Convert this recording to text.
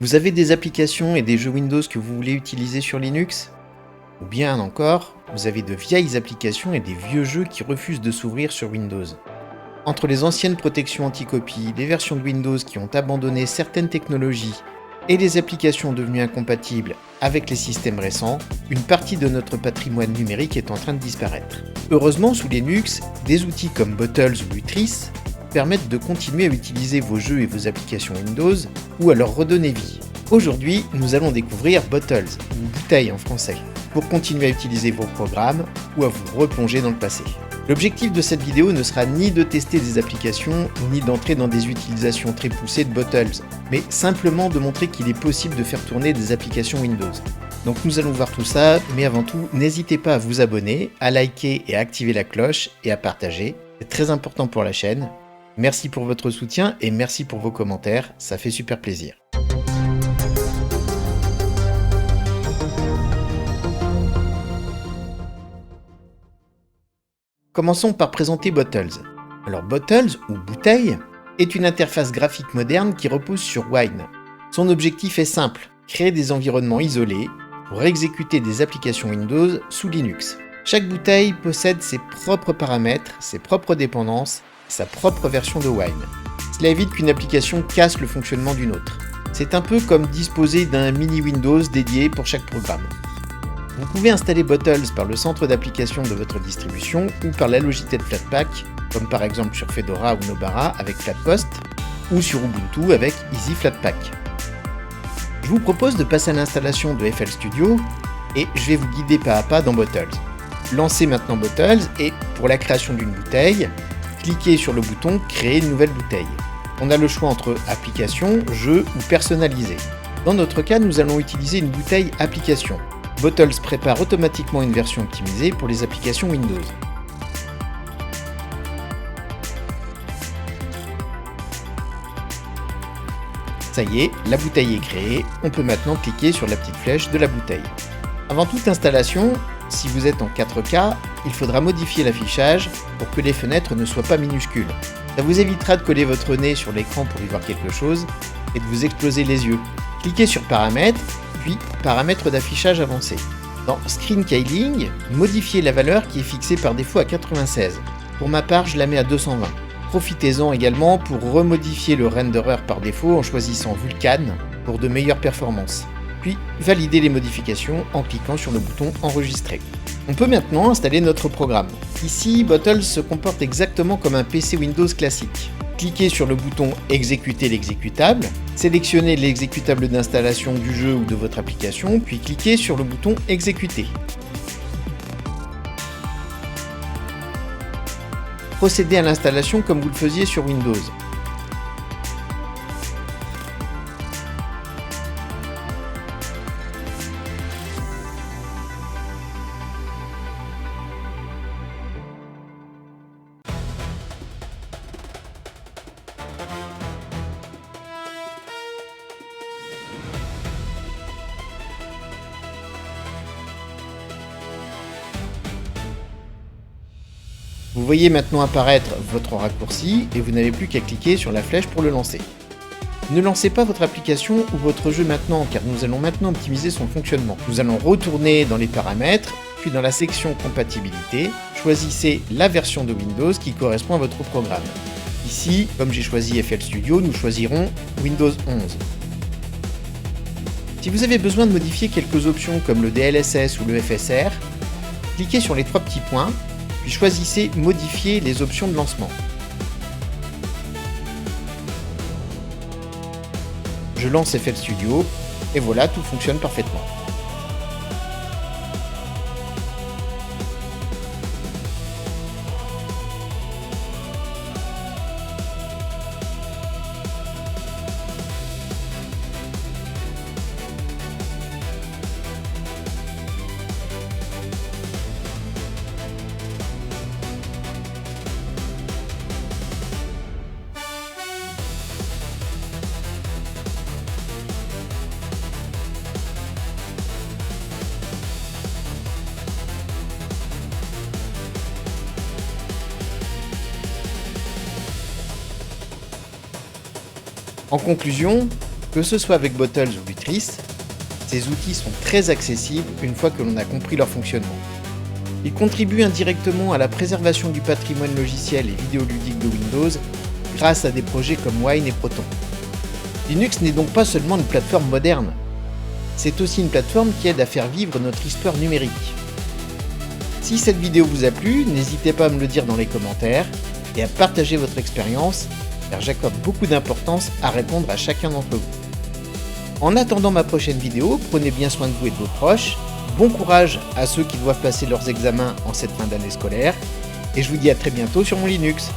Vous avez des applications et des jeux Windows que vous voulez utiliser sur Linux? Ou bien encore, vous avez de vieilles applications et des vieux jeux qui refusent de s'ouvrir sur Windows. Entre les anciennes protections anti-copie, les versions de Windows qui ont abandonné certaines technologies et les applications devenues incompatibles avec les systèmes récents, une partie de notre patrimoine numérique est en train de disparaître. Heureusement, sous Linux, des outils comme Bottles ou Lutris permettent de continuer à utiliser vos jeux et vos applications Windows ou à leur redonner vie. Aujourd'hui, nous allons découvrir Bottles, ou bouteille en français, pour continuer à utiliser vos programmes ou à vous replonger dans le passé. L'objectif de cette vidéo ne sera ni de tester des applications, ni d'entrer dans des utilisations très poussées de Bottles, mais simplement de montrer qu'il est possible de faire tourner des applications Windows. Donc nous allons voir tout ça, mais avant tout, n'hésitez pas à vous abonner, à liker et à activer la cloche et à partager. C'est très important pour la chaîne. Merci pour votre soutien et merci pour vos commentaires, ça fait super plaisir. Commençons par présenter Bottles. Alors Bottles, ou bouteille, est une interface graphique moderne qui repose sur Wine. Son objectif est simple, créer des environnements isolés pour exécuter des applications Windows sous Linux. Chaque bouteille possède ses propres paramètres, ses propres dépendances, sa propre version de Wine. Cela évite qu'une application casse le fonctionnement d'une autre. C'est un peu comme disposer d'un mini Windows dédié pour chaque programme. Vous pouvez installer Bottles par le centre d'application de votre distribution ou par la Logitech Flatpak, comme par exemple sur Fedora ou Nobara avec Flatpost, ou sur Ubuntu avec Easy Flatpak. Je vous propose de passer à l'installation de FL Studio et je vais vous guider pas à pas dans Bottles. Lancez maintenant Bottles et pour la création d'une bouteille, cliquez sur le bouton Créer une nouvelle bouteille. On a le choix entre application, jeu ou personnalisé. Dans notre cas, nous allons utiliser une bouteille application. Bottles prépare automatiquement une version optimisée pour les applications Windows. Ça y est, la bouteille est créée, on peut maintenant cliquer sur la petite flèche de la bouteille. Avant toute installation, si vous êtes en 4K, il faudra modifier l'affichage pour que les fenêtres ne soient pas minuscules. Ça vous évitera de coller votre nez sur l'écran pour y voir quelque chose et de vous exploser les yeux. Cliquez sur Paramètres, puis Paramètres d'affichage avancé. Dans Screen Scaling, modifiez la valeur qui est fixée par défaut à 96. Pour ma part, je la mets à 220. Profitez-en également pour remodifier le renderer par défaut en choisissant Vulkan pour de meilleures performances. Puis validez les modifications en cliquant sur le bouton Enregistrer. On peut maintenant installer notre programme. Ici, Bottles se comporte exactement comme un PC Windows classique. Cliquez sur le bouton Exécuter l'exécutable, sélectionnez l'exécutable d'installation du jeu ou de votre application, puis cliquez sur le bouton Exécuter. Procédez à l'installation comme vous le faisiez sur Windows. Vous voyez maintenant apparaître votre raccourci et vous n'avez plus qu'à cliquer sur la flèche pour le lancer. Ne lancez pas votre application ou votre jeu maintenant car nous allons maintenant optimiser son fonctionnement. Nous allons retourner dans les paramètres, puis dans la section compatibilité, choisissez la version de Windows qui correspond à votre programme. Ici, comme j'ai choisi FL Studio, nous choisirons Windows 11. Si vous avez besoin de modifier quelques options comme le DLSS ou le FSR, cliquez sur les trois petits points, puis choisissez Modifier les options de lancement. Je lance FL Studio, et voilà, tout fonctionne parfaitement. En conclusion, Que ce soit avec Bottles ou Lutris, ces outils sont très accessibles une fois que l'on a compris leur fonctionnement. Ils contribuent indirectement à la préservation du patrimoine logiciel et vidéoludique de Windows grâce à des projets comme Wine et Proton. Linux n'est donc pas seulement une plateforme moderne, c'est aussi une plateforme qui aide à faire vivre notre histoire numérique. Si cette vidéo vous a plu, n'hésitez pas à me le dire dans les commentaires et à partager votre expérience, car j'accorde beaucoup d'importance à répondre à chacun d'entre vous. En attendant ma prochaine vidéo, prenez bien soin de vous et de vos proches, bon courage à ceux qui doivent passer leurs examens en cette fin d'année scolaire, et je vous dis à très bientôt sur mon Linux.